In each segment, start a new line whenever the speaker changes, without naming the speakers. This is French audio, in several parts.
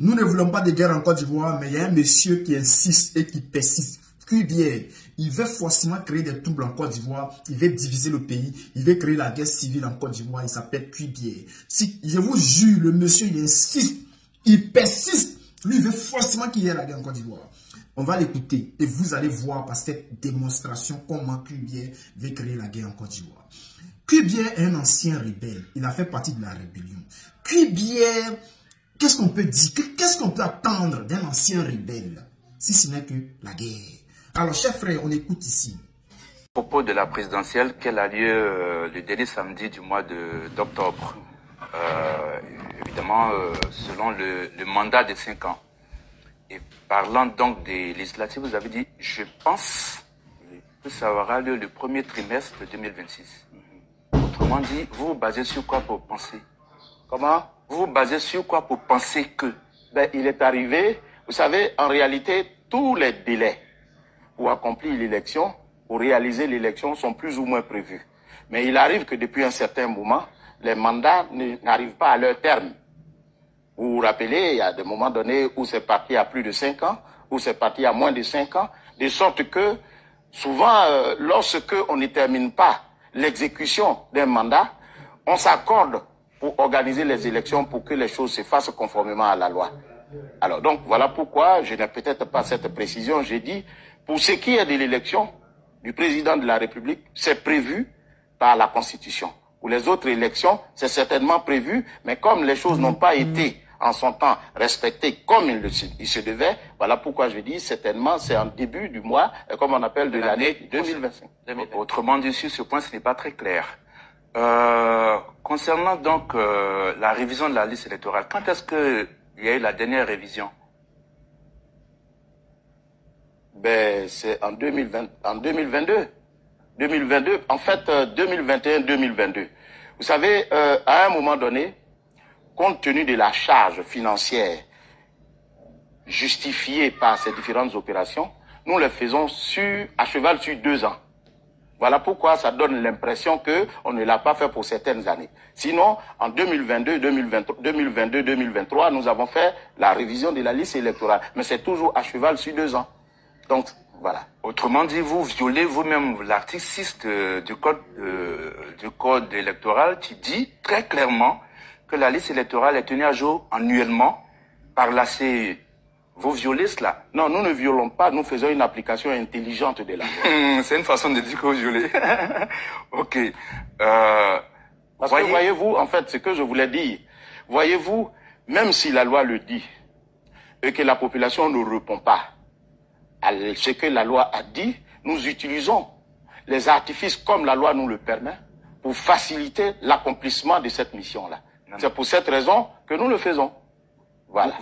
Nous ne voulons pas de guerre en Côte d'Ivoire, mais il y a un monsieur qui insiste et qui persiste. Cubière, il veut forcément créer des troubles en Côte d'Ivoire, il veut diviser le pays, il veut créer la guerre civile en Côte d'Ivoire, il s'appelle Cubière. Si, je vous jure, le monsieur, il insiste, il persiste, lui, il veut forcément qu'il y ait la guerre en Côte d'Ivoire. On va l'écouter et vous allez voir par cette démonstration comment Cubière veut créer la guerre en Côte d'Ivoire. Cubière est un ancien rebelle, il a fait partie de la rébellion. Cubière, qu'est-ce qu'on peut dire, qu'est-ce qu'on peut attendre d'un ancien rebelle, si ce n'est que la guerre? Alors, chers frères, on écoute ici.
À propos de la présidentielle, qu'elle a lieu le dernier samedi du mois d'octobre. Évidemment, selon le mandat de 5 ans. Et parlant donc des législatives, vous avez dit, je pense que ça aura lieu le premier trimestre de 2026. Autrement dit, vous vous basez sur quoi pour penser?
Comment?
Vous vous basez sur quoi pour penser que?
Ben, il est arrivé, vous savez, en réalité, tous les délais pour accomplir l'élection, pour réaliser l'élection, sont plus ou moins prévus. Mais il arrive que depuis un certain moment, les mandats n'arrivent pas à leur terme. Vous vous rappelez, il y a des moments donnés où c'est parti à plus de 5 ans, où c'est parti à moins de 5 ans, de sorte que souvent, lorsque on ne termine pas l'exécution d'un mandat, on s'accorde pour organiser les élections pour que les choses se fassent conformément à la loi. Alors donc, voilà pourquoi je n'ai peut-être pas cette précision. J'ai dit, pour ce qui est de l'élection du président de la République, c'est prévu par la Constitution. Pour les autres élections, c'est certainement prévu, mais comme les choses n'ont pas été en son temps respectées comme il se devait, voilà pourquoi je dis, certainement, c'est en début du mois, comme on appelle de l'année 2025.
Autrement dit, sur ce point, ce n'est pas très clair. Concernant donc la révision de la liste électorale, quand est-ce qu'il y a eu la dernière révision?
Ben, c'est en 2022. 2022, en fait, 2021-2022. Vous savez, à un moment donné, compte tenu de la charge financière justifiée par ces différentes opérations, nous les faisons à cheval sur 2 ans. Voilà pourquoi ça donne l'impression qu'on ne l'a pas fait pour certaines années. Sinon, en 2022-2023, nous avons fait la révision de la liste électorale. Mais c'est toujours à cheval sur 2 ans. Donc, voilà.
Autrement dit, vous violez vous-même l'article 6 du code électoral qui dit très clairement que la liste électorale est tenue à jour annuellement par la CEE. Vous violez cela?
Non, nous ne violons pas, nous faisons une application intelligente de la loi.
C'est une façon de dire que vous violez. Ok.
Parce que voyez-vous, en fait, ce que je voulais dire, voyez-vous, même si la loi le dit et que la population ne répond pas à ce que la loi a dit, nous utilisons les artifices comme la loi nous le permet pour faciliter l'accomplissement de cette mission-là. C'est pour cette raison que nous le faisons. Voilà.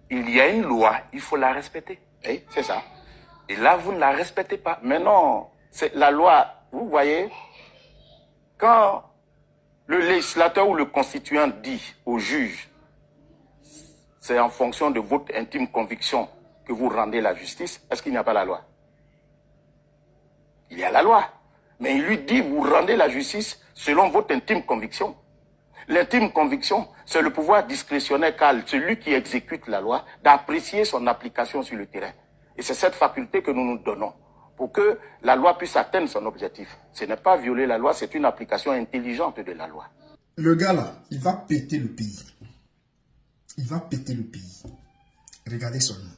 Il y a une loi, il faut la respecter.
Oui, c'est ça.
Et là, vous ne la respectez pas.
Mais non, c'est la loi. Vous voyez, quand le législateur ou le constituant dit au juge, c'est en fonction de votre intime conviction que vous rendez la justice, est-ce qu'il n'y a pas la loi? Il y a la loi. Mais il lui dit, vous rendez la justice selon votre intime conviction. L'intime conviction, c'est le pouvoir discrétionnaire qu'a celui qui exécute la loi d'apprécier son application sur le terrain. Et c'est cette faculté que nous nous donnons pour que la loi puisse atteindre son objectif. Ce n'est pas violer la loi, c'est une application intelligente de la loi.
Le gars là, il va péter le pays. Il va péter le pays. Regardez seulement.